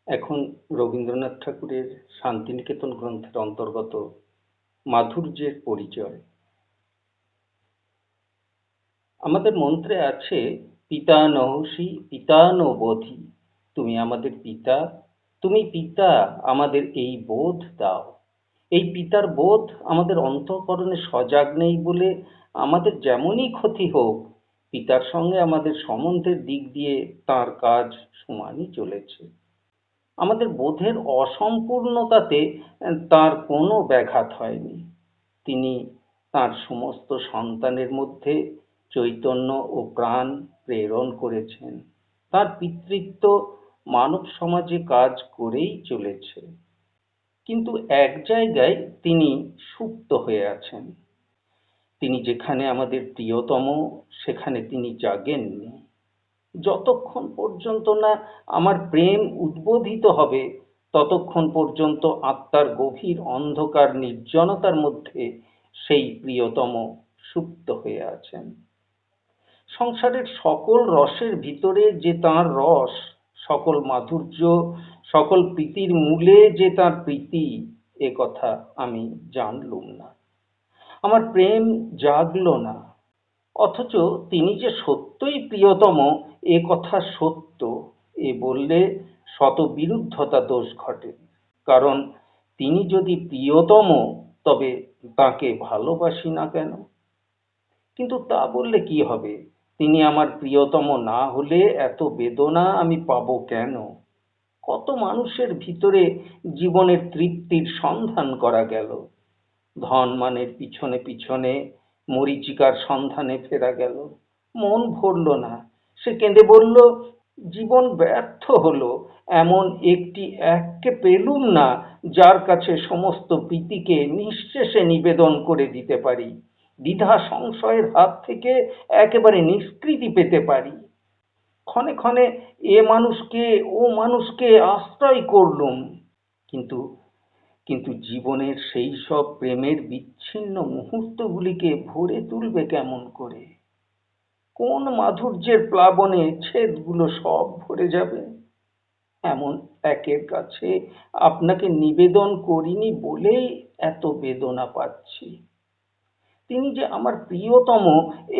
এখন রবীন্দ্রনাথ ঠাকুরের শান্তিনিকেতন গ্রন্থের অন্তর্গত মাধুর্যের পরিচয়। আমাদের মন্ত্রে আছে, পিতা নহসি পিতা নো বোধি, তুমি আমাদের পিতা, তুমি পিতা, আমাদের এই বোধ দাও। এই পিতার বোধ আমাদের অন্তঃকরণে সজাগ নেই বলে আমাদের যেমনই ক্ষতি হোক, পিতার সঙ্গে আমাদের সম্বন্ধের দিক দিয়ে তার কাজ সমানই চলেছে। আমাদের বোধের অসম্পূর্ণতাতে তার কোনো ব্যাঘাত হয়নি। তিনি তার সমস্ত সন্তানের মধ্যে চৈতন্য ও প্রাণ প্রেরণ করেছেন। তার পিতৃত্ব মানব সমাজে কাজ করেই চলেছে, কিন্তু এক জায়গায় তিনি সুপ্ত হয়ে আছেন। তিনি যেখানে আমাদের প্রিয়তম, সেখানে তিনি জাগেননি। যতক্ষণ পর্যন্ত না আমার প্রেম উদ্বোধিত হবে, ততক্ষণ পর্যন্ত আত্মার গভীর অন্ধকার নির্জনতার মধ্যে সেই প্রিয়তম সুপ্ত হয়ে আছেন। সংসারের সকল রসের ভিতরে যে তাঁর রস, সকল মাধুর্য, সকল প্রীতির মূলে যে তাঁর প্রীতি, এ কথা আমি জানলুম না। আমার প্রেম জাগলো না। অথচ তিনি যে সত্যই প্রিয়তম, এ কথা সত্য, এ বললে শত বিরুদ্ধতা দোষ ঘটে। কারণ তিনি যদি প্রিয়তম, তবে তাকে ভালোবাসি না কেন? কিন্তু তা বললে কি হবে? তিনি আমার প্রিয়তম না হলে এত বেদনা আমি পাবো কেন? কত মানুষের ভিতরে জীবনের তৃপ্তির সন্ধান করা গেল, ধন মানের পিছনে পিছনে মরীচিকার সন্ধানে ফেরা গেল, মন ভরল না। সে কেঁদে বলল, জীবন ব্যর্থ হলো, এমন এককে পেলুম না যার কাছে সমস্ত প্রীতিকে নিঃশেষে নিবেদন করে দিতে পারি, দ্বিধা সংশয়ের হাত থেকে একেবারে নিষ্কৃতি পেতে পারি। ক্ষণে ক্ষণে এ মানুষকে ও মানুষকে আশ্রয় করলুম, কিন্তু কিন্তু জীবনের সেই সব প্রেমের বিচ্ছিন্ন মুহূর্তগুলিকে ভরে তুলবে কেমন করে? কোন মাধুর্যের প্লাবনে ছেদগুলো সব ভরে যাবে? এমন একের কাছে আপনাকে নিবেদন করিনি বলেই এত বেদনা পাচ্ছি। তিনি যে আমার প্রিয়তম,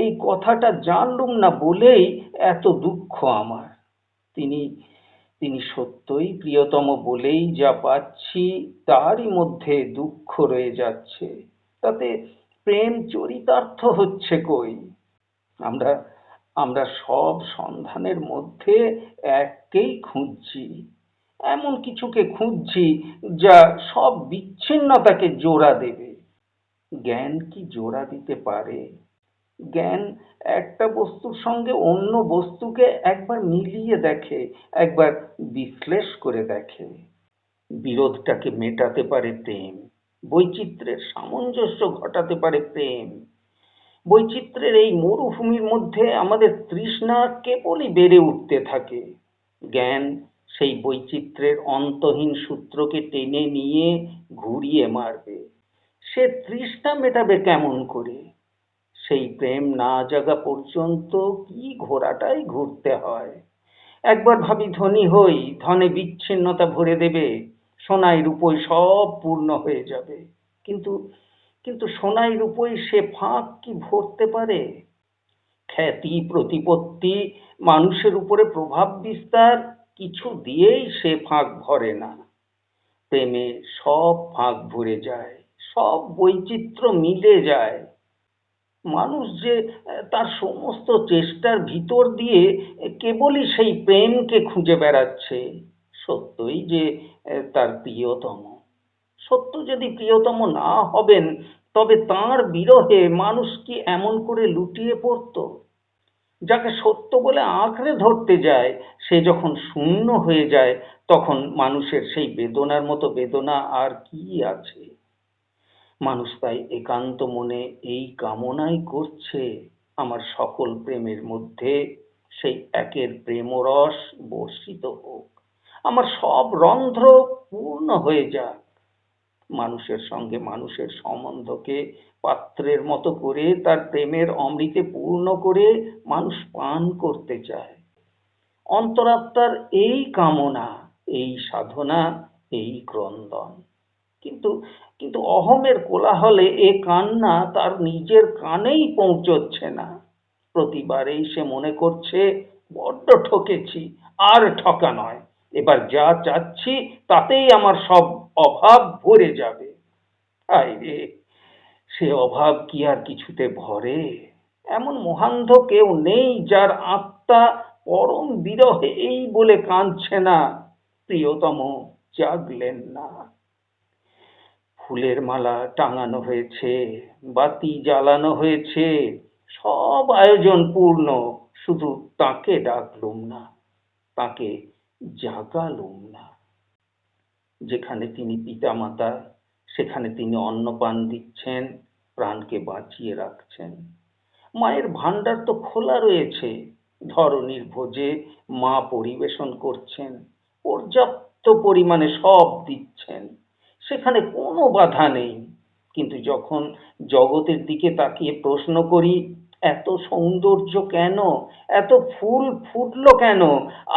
এই কথাটা জানলুম না বলেই এত দুঃখ আমার। তিনি তিনি সত্যই প্রিয়তম বলেই যা পাচ্ছি, তারই মধ্যে দুঃখ রয়ে যাচ্ছে। তাতে প্রেম চরিতার্থ হচ্ছে কই? আমরা আমরা সব সন্ধানের মধ্যে এককেই খুঁজছি, এমন কিছুকে খুঁজছি যা সব বিচ্ছিন্নতাকে জোড়া দেবে। জ্ঞান কি জোড়া দিতে পারে? জ্ঞান একটা বস্তুর সঙ্গে অন্য বস্তুকে একবার মিলিয়ে দেখে, একবার বিশ্লেষ করে দেখে। বিরোধটাকে মেটাতে পারে প্রেম, বৈচিত্র্যের সামঞ্জস্য ঘটাতে পারে প্রেম। বৈচিত্র্যের এই মরুভূমির মধ্যে আমাদের তৃষ্ণা কেবলই বেড়ে উঠতে থাকে। জ্ঞান সেই বৈচিত্র্যের অন্তহীন সূত্রকে টেনে নিয়ে ঘুরিয়ে মারবে। সে তৃষ্ণা মেটাবে কেমন করে? সেই প্রেম না জাগা পর্যন্ত কি ঘোরাটাই ঘুরতে হয়। একবার ভাবি ধনী হই, ধনে বিচ্ছিন্নতা ভরে দেবে, সোনায় রূপোয় সব পূর্ণ হয়ে যাবে। কিন্তু কিন্তু সোনায় রূপোয় সে ফাঁক কি ভরতে পারে? খ্যাতি প্রতিপত্তি, মানুষের উপরে প্রভাব বিস্তার, কিছু দিয়েই সে ফাঁক ভরে না। প্রেমে সব ফাঁক ভরে যায়, সব বৈচিত্র্য মিলে যায়। মানুষ যে তার সমস্ত চেষ্টার ভিতর দিয়ে কেবলই সেই প্রেমকে খুঁজে বেড়াচ্ছে, সত্যই যে তার প্রিয়তম। সত্য যদি প্রিয়তম না হবেন, তবে তাঁর বিরহে মানুষ কি এমন করে লুটিয়ে পড়তো? যাকে সত্য বলে আঁকড়ে ধরতে যায়, সে যখন শূন্য হয়ে যায়, তখন মানুষের সেই বেদনার মতো বেদনা আর কি আছে? মানুষ তাই একান্ত মনে এই কামনাই করছে, আমার সকল প্রেমের মধ্যে সেই একের প্রেমরস বর্ষিত হোক, আমার সব রন্ধ্র পূর্ণ হয়ে যাক। মানুষের সঙ্গে মানুষের সম্বন্ধকে পাত্রের মতো করে তার প্রেমের অমৃতে পূর্ণ করে মানুষ পান করতে চায়। অন্তরাত্মার এই কামনা, এই সাধনা, এই ক্রন্দন। কিন্তু কিন্তু অহমের কোলাহলে এ কান্না তার নিজের কানেই পৌঁছচ্ছে না। প্রতিবারেই সে মনে করছে, বড্ড ঠকেছি, আর ঠকা নয়, এবার যা চাচ্ছি তাতেই আমার সব অভাব ভরে যাবে। হায় রে, সে অভাব কি আর কিছুতে ভরে? এমন মহান্ধ কেউ নেই যার আত্মা পরম বিরহে এই বলে কাঁদছে না, প্রিয়তম জাগলেন না। ফুলের মালা টাঙানো হয়েছে, বাতি জ্বালানো হয়েছে, সব আয়োজন পূর্ণ, শুধু তাকে ডাকলুম না, তাকে জাগালুম না। যেখানে তিনি পিতামাতা, সেখানে তিনি অন্নপান দিচ্ছেন, প্রাণকে বাঁচিয়ে রাখছেন। মায়ের ভাণ্ডার তো খোলা রয়েছে, ধরনীর ভোজে মা পরিবেশন করছেন, পর্যাপ্ত পরিমাণে সব দিচ্ছেন, সেখানে কোনো বাধা নেই। কিন্তু যখন জগতের দিকে তাকিয়ে প্রশ্ন করি, এত সৌন্দর্য কেন, এত ফুল ফুটলো কেন,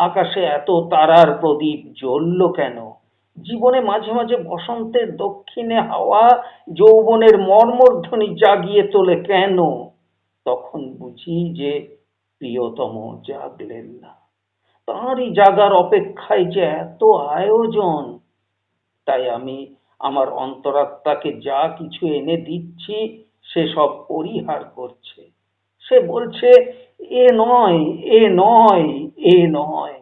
আকাশে এত তারার প্রদীপ জ্বলল কেন, জীবনে মাঝে মাঝে বসন্তের দক্ষিণে হাওয়া যৌবনের মর্মধ্বনি জাগিয়ে তোলে কেন, তখন বুঝি যে প্রিয়তম জাগলেন না। তাঁরই জাগার অপেক্ষায় যে এত আয়োজন। তাই আমি আমার অন্তরাত্মাকে যা কিছু এনে দিচ্ছি সে সব পরিহার করছে। সে বলছে, এ নয়, এ নয়, এ নয়,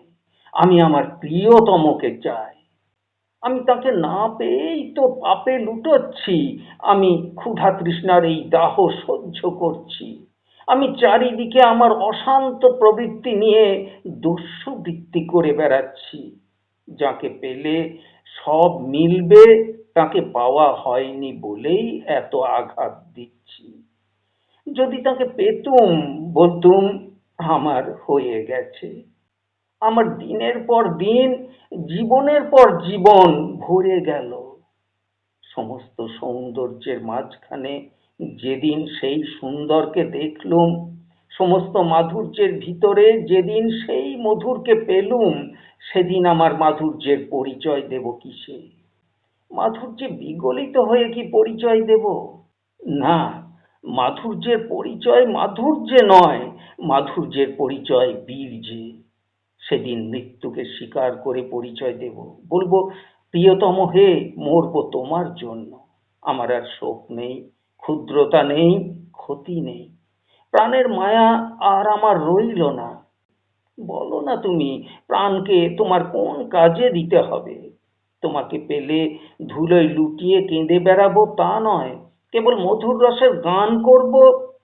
আমি আমার প্রিয়তমকে চাই। আমি তাকে না পেয়েই তো পাপে লুটোচ্ছি, আমি ক্ষুধা তৃষ্ণার এই দাহ সহ্য করছি, আমি চারিদিকে আমার অশান্ত প্রবৃত্তি নিয়ে দস্যুবৃত্তি করে বেড়াচ্ছি। যাকে পেলে সব মিলবে, তাকে পাওয়া হয়নি বলেই এত আঘাত দিচ্ছি। যদি তাকে পেতুম, বলতুম আমার হয়ে গেছে। আমার দিনের পর দিন, জীবনের পর জীবন ভরে গেল। সমস্ত সৌন্দর্যের মাঝখানে যেদিন সেই সুন্দরকে দেখলুম, সমস্ত মাধুর্যের ভিতরে যেদিন সেই মধুরকে পেলুম, সেদিন আমার মাধুর্যের পরিচয় দেব কিসে? মাধুর্যে বিগলিত হয়ে কি পরিচয় দেব? না, মাধুর্যের পরিচয় মাধুর্যে নয়, মাধুর্যের পরিচয় বীর্যে। সেদিন মৃত্যুকে স্বীকার করে পরিচয় দেব, বলবো, প্রিয়তম হে, মরবো তোমার জন্য। আমার আর শোক নেই, ক্ষুদ্রতা নেই, ক্ষতি নেই, প্রাণের মায়া আর আমার রইল না। বলো না তুমি, প্রাণকে তোমার কোন কাজে দিতে হবে? তোমাকে পেলে ধুলোয় লুটিয়ে কেঁদে বেড়াবো তা নয়, কেবল মধুর রসের গান করব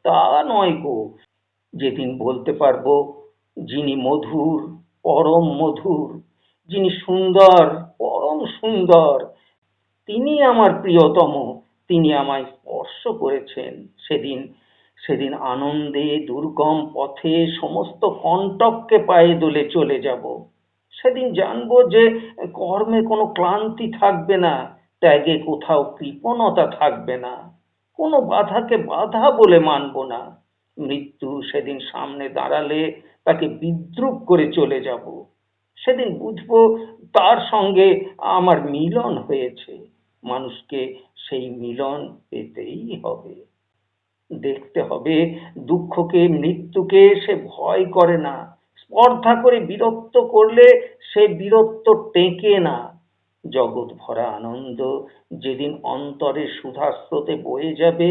তা নয় গো। যেদিন বলতে পারবো, যিনি মধুর, পরম মধুর, যিনি সুন্দর, পরম সুন্দর, তিনি আমার প্রিয়তম, তিনি আমায় স্পর্শ করেছেন, সেদিন সেদিন আনন্দে দুর্গম পথে সমস্ত কণ্টককে পায়ে দোলে চলে যাব। সেদিন জানবো যে কর্মে কোনো ক্লান্তি থাকবে না, ত্যাগে কোথাও কৃপণতা থাকবে না, কোনো বাধাকে বাধা বলে মানব না। মৃত্যু সেদিন সামনে দাঁড়ালে তাকে বিদ্রূপ করে চলে যাব। সেদিন বুঝবো তার সঙ্গে আমার মিলন হয়েছে। মানুষকে সেই মিলন পেতেই হবে। দেখতে হবে, দুঃখকে মৃত্যুকে সে ভয় করে না, স্পর্ধা করে বিরক্ত করলে সে বীরত্ব টেকে না। জগৎ ভরা আনন্দ যেদিন অন্তরে সুধাস্রোতে বয়ে যাবে,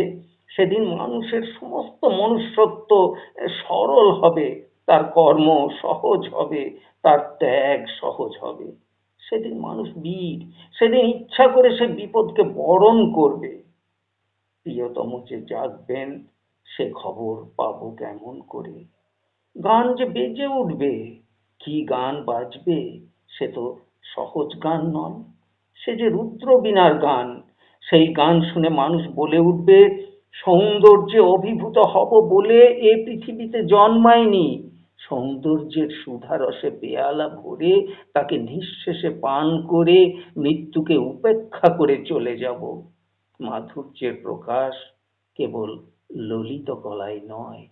সেদিন মানুষের সমস্ত মনুষ্যত্ব সরল হবে, তার কর্ম সহজ হবে, তার ত্যাগ সহজ হবে। সেদিন মানুষ বীর, সেদিন ইচ্ছা করে সে বিপদকে বরণ করবে। প্রিয়তম যে জাগবেন, সে খবর পাবো কেমন করে? গান যে বেজে উঠবে, কি গান বাজবে? সে তো সহজ গান নয়, সে যে রুদ্র বীণার গান। সেই গান শুনে মানুষ বলে উঠবে, সৌন্দর্যে অভিভূত হব বলে এ পৃথিবীতে জন্মায়নি, সৌন্দর্যের সুধারসে পেয়ালা ভরে তাকে নিঃশেষে পান করে মৃত্যুকে উপেক্ষা করে চলে যাব। মাধুর্যের প্রকাশ কেবল ললিত কলায় নয়,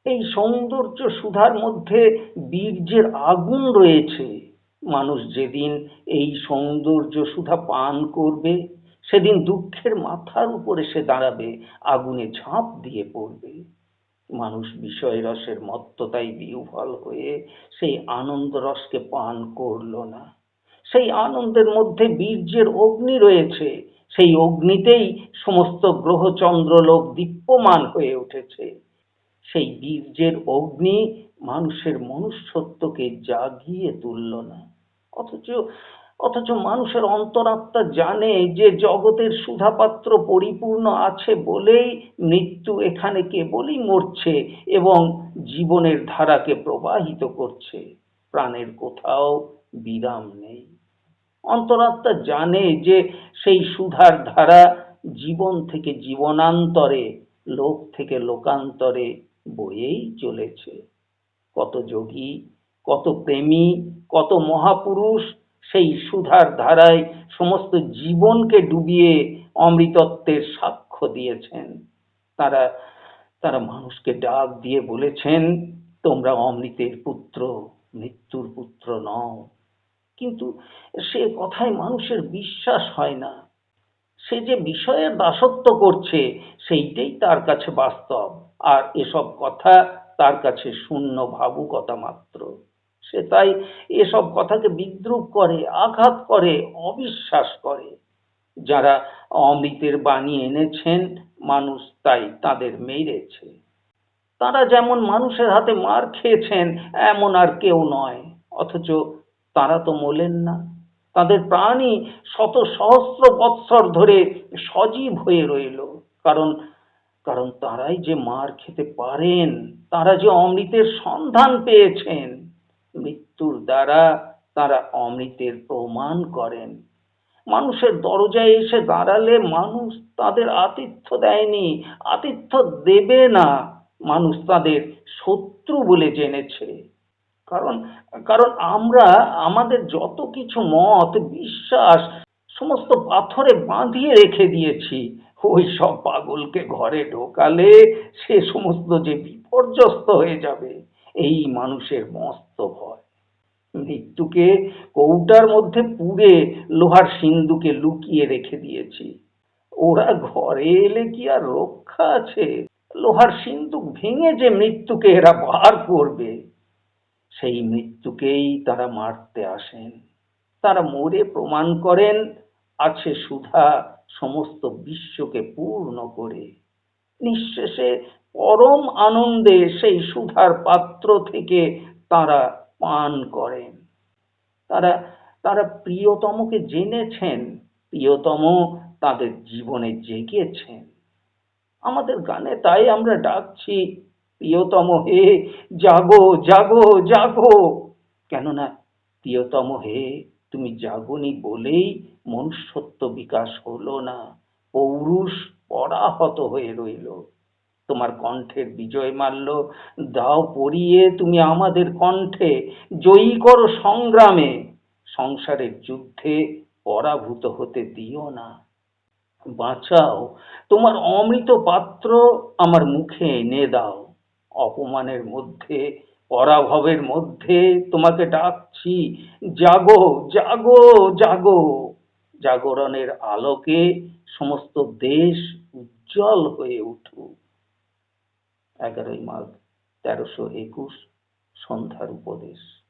এই সৌন্দর্য সুধার মধ্যে বীর্যের আগুন রয়েছে। মানুষ যেদিন এই সৌন্দর্য সুধা পান করবে, সেদিন দুঃখের মাথার উপরে সে দাঁড়াবে, আগুনে ঝাঁপ দিয়ে পড়বে। মানুষ বিষয় রসের মত্ততায় বিহ্বল হয়ে সেই আনন্দ রসকে পান করল না। সেই আনন্দের মধ্যে বীর্যের অগ্নি রয়েছে, সেই অগ্নিতেই সমস্ত গ্রহ চন্দ্রলোক দীপ্যমান হয়ে উঠেছে। সেই বীর্যের অগ্নি মানুষের মনুষ্যত্বকে জাগিয়ে তুলল না। অথচ অথচ মানুষের অন্তরাত্মা জানে যে জগতের সুধাপাত্র পরিপূর্ণ আছে বলেই মৃত্যু এখানে কেবলই মরছে এবং জীবনের ধারাকে প্রবাহিত করছে। প্রাণের কোথাও বিরাম নেই। অন্তরাত্মা জানে যে সেই সুধার ধারা জীবন থেকে জীবনান্তরে, লোক থেকে লোকান্তরে বয়েই চলেছে। কত যোগী, কত প্রেমী, কত মহাপুরুষ সেই সুধার ধারায় সমস্ত জীবনকে ডুবিয়ে অমৃতত্বের সাক্ষ্য দিয়েছেন। তারা তারা মানুষকে ডাক দিয়ে বলেছেন, তোমরা অমৃতের পুত্র, মৃত্যুর পুত্র নও। কিন্তু সে কথায় মানুষের বিশ্বাস হয় না। সে যে বিষয়ের দাসত্ব করছে সেইটাই তার কাছে বাস্তব, আর এসব কথা তার কাছে শূন্য ভাবুকতা মাত্র। সে তাই এসব কথাকে বিদ্রূপ করে, আঘাত করে, অবিশ্বাস করে। যারা অমৃতের বাণী এনেছেন, মানুষ তাই তাদের মেরেছে। তারা যেমন মানুষের হাতে মার খেয়েছেন এমন আর কেউ নয়, অথচ তারা তো মরলেন না। তাদের প্রাণই শত সহস্র বৎসর ধরে সজীব হয়ে রইল। কারণ কারণ তারাই যে মার খেতে পারেন, তারা যে অমৃতের সন্ধান পেয়েছেন। মৃত্যুর দ্বারা তারা অমৃতের প্রমাণ করেন। মানুষের দরজায় এসে দাঁড়ালে মানুষ তাদের আতিথ্য দেয়নি, আতিথ্য দেবে না। মানুষ তাদের শত্রু বলে জেনেছে। কারণ কারণ আমরা আমাদের যত কিছু মত বিশ্বাস সমস্ত পাথরে বাঁধিয়ে রেখে দিয়েছি। ওই সব পাগলকে ঘরে ঢোকালে সে সমস্ত যে বিপর্যস্ত হয়ে যাবে, এই মানুষের মস্ত ভয়। মৃত্যুকে কৌটার মধ্যে পুরে লোহার সিন্ধুকে লুকিয়ে রেখে দিয়েছি। ওরা ঘরে এলে কি আর রক্ষা আছে? লোহার সিন্ধুক ভেঙে যে মৃত্যুকে এরা বার করবে, সেই মৃত্যুকেই তারা মারতে আসেন। তারা মরে প্রমাণ করেন, আছে সুধা সমস্ত বিশ্বকে পূর্ণ করে। নিঃশেষে পরম আনন্দে সেই সুধার পাত্র থেকে তারা পান করেন। তারা তারা প্রিয়তমকে জেনেছেন, প্রিয়তম তাদের জীবনে জেগেছেন। আমাদের গানে তাই আমরা ডাকছি, প্রিয়তম হে, জাগো জাগো জাগো। কেননা প্রিয়তম হে, তুমি জাগনি বলেই মনুষ্যত্ব বিকাশ হলো না, পৌরুষ পরাহত হয়ে রইল। তোমার কণ্ঠের বিজয় মাল্য দাও পরিয়ে তুমি আমাদের কণ্ঠে, জয়ী করো সংগ্রামে, সংসারের যুদ্ধে পরাভূত হতে দিও না। বাঁচাও, তোমার অমৃত পাত্র আমার মুখে এনে দাও। অপমানের মধ্যে, পরাভবের মধ্যে তোমাকে ডাকছি, জাগো জাগো জাগো। জাগরণের আলোকে সমস্ত দেশ উজ্জ্বল হয়ে উঠুক। 11ই মাঘ 1321, সন্ধ্যার উপদেশ।